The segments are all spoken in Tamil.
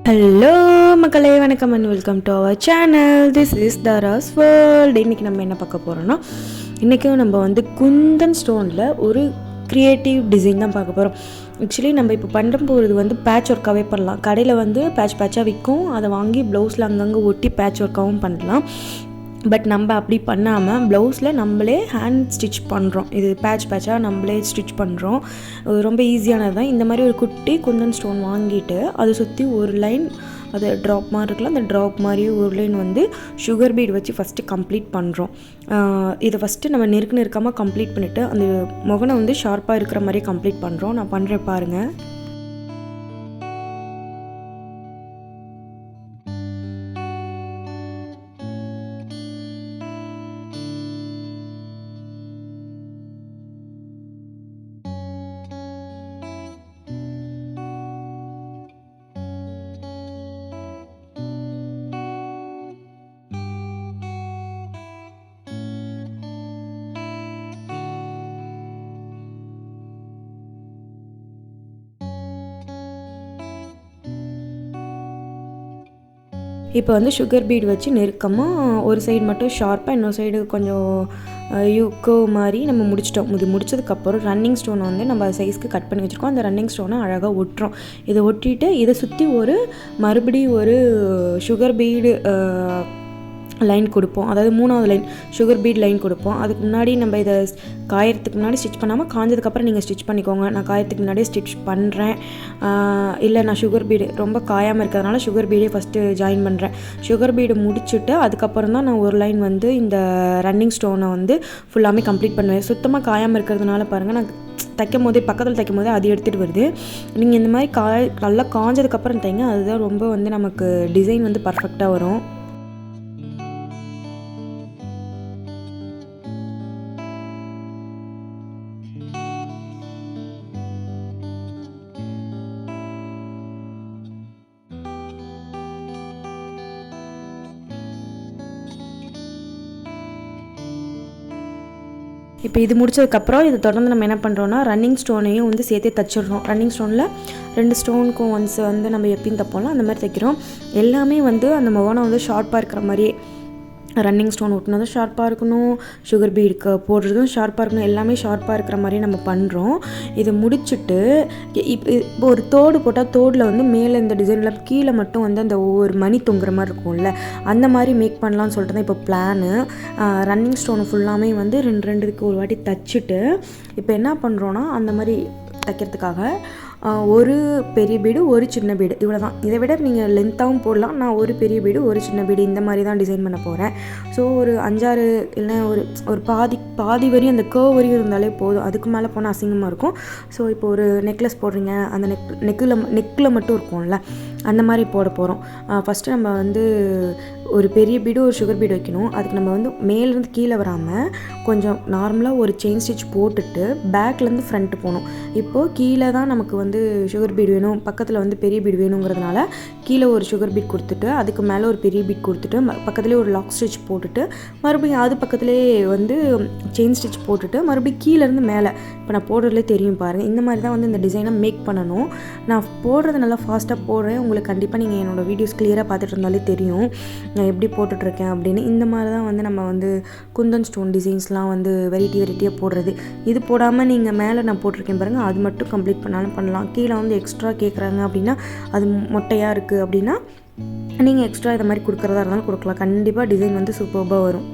ஹலோ மக்களே, வணக்கம் and welcome to our channel. This is Tara's world. இன்றைக்கி நம்ம என்ன பார்க்க போகிறோன்னா, இன்றைக்கும் நம்ம வந்து குந்தன் ஸ்டோனில் ஒரு க்ரியேட்டிவ் டிசைன் தான் பார்க்க போகிறோம். ஆக்சுவலி நம்ம இப்போ பண்ணுற போகிறது வந்து பேட்ச் ஒர்க்காகவே பண்ணலாம். கடையில் வந்து பேட்சாக விற்கும், அதை வாங்கி ப்ளவுஸில் அங்கங்கே ஒட்டி பேட்ச் ஒர்க்காகவும் பண்ணலாம். பட் நம்ம அப்படி பண்ணாமல் ப்ளவுஸில் நம்மளே ஹேண்ட் ஸ்டிச் பண்ணுறோம். இது பேட்சாக நம்மளே ஸ்டிச் பண்ணுறோம். ரொம்ப ஈஸியானது தான். இந்த மாதிரி ஒரு குட்டி குந்தன் ஸ்டோன் வாங்கிட்டு அதை சுற்றி ஒரு லைன், அது ட்ராப் மாதிரி இருக்குல்ல, அந்த ட்ராப் மாதிரி ஒரு லைன் வந்து சுகர் பீட் வச்சு ஃபஸ்ட்டு கம்ப்ளீட் பண்ணுறோம். இதை ஃபஸ்ட்டு நம்ம நெருக்காமல் கம்ப்ளீட் பண்ணிவிட்டு அந்த முகனை வந்து ஷார்ப்பாக இருக்கிற மாதிரியே கம்ப்ளீட் பண்ணுறோம். நான் பண்ணுறேன் பாருங்கள். இப்போ வந்து சுகர் பீட் வச்சு நெருக்கமாக ஒரு சைடு மட்டும் ஷார்ப்பாக, இன்னொரு சைடு கொஞ்சம் யூக்கோ மாதிரி நம்ம முடிச்சிட்டோம். இது முடிச்சதுக்கப்புறம் ரன்னிங் ஸ்டோனை வந்து நம்ம சைஸ்க்கு கட் பண்ணி வச்சுருக்கோம். அந்த ரன்னிங் ஸ்டோனை அழகாக ஒட்டுறோம். இதை ஒட்டிட்டு இதை சுற்றி மறுபடியும் ஒரு சுகர் பீடு லைன் கொடுப்போம். அதாவது 3வது லைன் சுகர் பீட் லைன் கொடுப்போம். அதுக்கு முன்னாடி நம்ம இதை காயறதுக்கு முன்னாடி ஸ்டிச் பண்ணாமல் காஞ்சதுக்கப்புறம் நீங்கள் ஸ்டிச் பண்ணிக்கோங்க. நான் காயறதுக்கு முன்னாடியே ஸ்டிச் பண்ணுறேன். இல்லை, நான் சுகர் பீடு ரொம்ப காயாமல் இருக்கிறதுனால சுகர் பீடே ஃபஸ்ட்டு ஜாயின் பண்ணுறேன். சுகர் பீடு முடிச்சுட்டு அதுக்கப்புறம் தான் நான் ஒரு லைன் வந்து இந்த ரன்னிங் ஸ்டோனை வந்து ஃபுல்லாமே கம்ப்ளீட் பண்ணுவேன். சுத்தமாக காயாமல் இருக்கிறதுனால பாருங்கள், நான் பக்கத்தில் தைக்கும் போதே அது எடுத்துகிட்டு வருது. நீங்கள் இந்த மாதிரி நல்லா காஞ்சதுக்கப்புறம் தைங்க, அதுதான் ரொம்ப வந்து நமக்கு டிசைன் வந்து பர்ஃபெக்டாக வரும். இப்போ இது முடிச்சதுக்கப்புறம் இது தொடர்ந்து நம்ம என்ன பண்ணுறோன்னா, ரன்னிங் ஸ்டோனையும் வந்து சேர்த்தே தைச்சிடுறோம். ரன்னிங் ஸ்டோனில் 2 ஸ்டோனுக்கும் ஒன்ஸ் வந்து நம்ம எப்பயும் தைப்போம்ல, அந்த மாதிரி தைக்கிறோம். எல்லாமே வந்து அந்த முகனை வந்து ஷார்ப்பாக இருக்கிற மாதிரியே, ரன்னிங் ஸ்டோன் ஒட்டினதும் ஷார்ப்பாக இருக்கணும், சுகர் பீடுக்கு போடுறதும் ஷார்ப்பாக இருக்கணும், எல்லாமே ஷார்ப்பாக இருக்கிற மாதிரி நம்ம பண்ணுறோம். இதை முடிச்சுட்டு இப்போ ஒரு தோடு போட்டால் தோடில் வந்து மேலே இந்த டிசைனில் கீழே மட்டும் வந்து அந்த ஒவ்வொரு மணி தொங்குற மாதிரி இருக்கும்ல, அந்த மாதிரி மேக் பண்ணலான்னு சொல்லிட்டு தான் இப்போ பிளானு. ரன்னிங் ஸ்டோனை ஃபுல்லாமே வந்து ரெண்டுக்கு ஒரு வாட்டி தைச்சிட்டு இப்போ என்ன பண்ணுறோன்னா, அந்த மாதிரி தைக்கிறதுக்காக ஒரு பெரிய பீடு ஒரு சின்ன பீடு இவ்வளோ தான். இதை விட நீங்கள் லென்த்தாகவும் போடலாம். நான் ஒரு பெரிய பீடு ஒரு சின்ன பீடு இந்த மாதிரி தான் டிசைன் பண்ண போகிறேன். ஸோ ஒரு 5-6 இல்லை ஒரு பாதி வரையும், அந்த கர்வ் வரையும் இருந்தாலே போதும். அதுக்கு மேலே போனால் அசிங்கமாக இருக்கும். ஸோ இப்போ ஒரு நெக்லஸ் போடுறீங்க, அந்த நெக்கில் மட்டும் இருக்கும்ல, அந்த மாதிரி போட போகிறோம். ஃபஸ்ட்டு நம்ம வந்து ஒரு பெரிய பீடு ஒரு சுகர் பீடு வைக்கணும். அதுக்கு நம்ம வந்து மேலேருந்து கீழே வராமல் கொஞ்சம் நார்மலாக ஒரு செயின் ஸ்டிச் போட்டுட்டு பேக்லேருந்து ஃப்ரண்ட்டு போகணும். இப்போது கீழே தான் நமக்கு வந்து சுகர் பீட் வேணும், பக்கத்தில் வந்து பெரிய பீட் வேணுங்கிறதுனால கீழே ஒரு சுகர் பீட் கொடுத்துட்டு அதுக்கு மேலே ஒரு பெரிய பீட் கொடுத்துட்டு பக்கத்துலேயே ஒரு லாக் ஸ்டிச் போட்டுட்டு மறுபடியும் அது பக்கத்துலேயே வந்து செயின் ஸ்டிச் போட்டுட்டு மறுபடியும் கீழேருந்து மேலே, இப்போ நான் போடுறதுலே தெரியும் பாருங்கள், இந்த மாதிரி தான் வந்து இந்த டிசைனை மேக் பண்ணணும். நான் போடுறது நல்லா ஃபாஸ்ட்டாக போடுறேன். உங்களுக்கு கண்டிப்பாக நீங்கள் என்னோடய வீடியோஸ் கிளியராக பார்த்துட்டு இருந்தாலே தெரியும் நான் எப்படி போட்டுட்ருக்கேன் அப்படின்னு. இந்த மாதிரி தான் வந்து நம்ம வந்து குந்தன் ஸ்டோன் டிசைன்ஸ்லாம் வந்து வெரைட்டியாக போடுறது. இது போடாமல் நீங்கள் மேலே நான் போட்டிருக்கேன் பாருங்கள், அது மட்டும் கம்ப்ளீட் பண்ணாலும் பண்ணலாம். கீழே வந்து எக்ஸ்ட்ரா கேட்குறாங்க அப்படின்னா, அது மொட்டையாக இருக்குது அப்படின்னா நீங்கள் எக்ஸ்ட்ரா இதை மாதிரி கொடுக்குறதா இருந்தாலும் கொடுக்கலாம். கண்டிப்பாக டிசைன் வந்து சூப்பராக வரும்.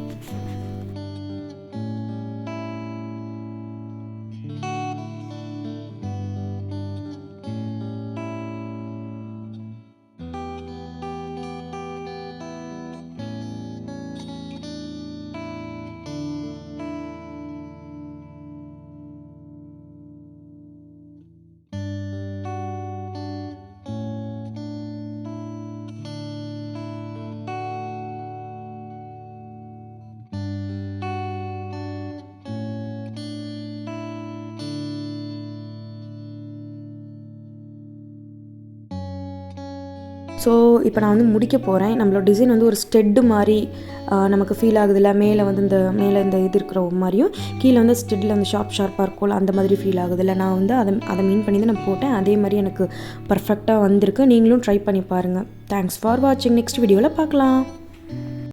ஸோ இப்போ நான் வந்து முடிக்க போகிறேன். நம்மளோட டிசைன் வந்து ஒரு ஸ்டெட்டு மாதிரி நமக்கு ஃபீல் ஆகுதுல்ல, மேலே வந்து இந்த மேலே இந்த இது இருக்கிற மாதிரியும் கீழே வந்து ஸ்டெட்டில் வந்து ஷார்ப்பாக இருக்கும்ல அந்த மாதிரி ஃபீல் ஆகுதுல்ல. நான் வந்து அதை மீன் பண்ணி தான் நான் போட்டேன். அதே மாதிரி எனக்கு பர்ஃபெக்டாக வந்திருக்கு. நீங்களும் ட்ரை பண்ணி பாருங்கள். தேங்க்ஸ் ஃபார் வாட்சிங். நெக்ஸ்ட் வீடியோவில் பார்க்கலாம்.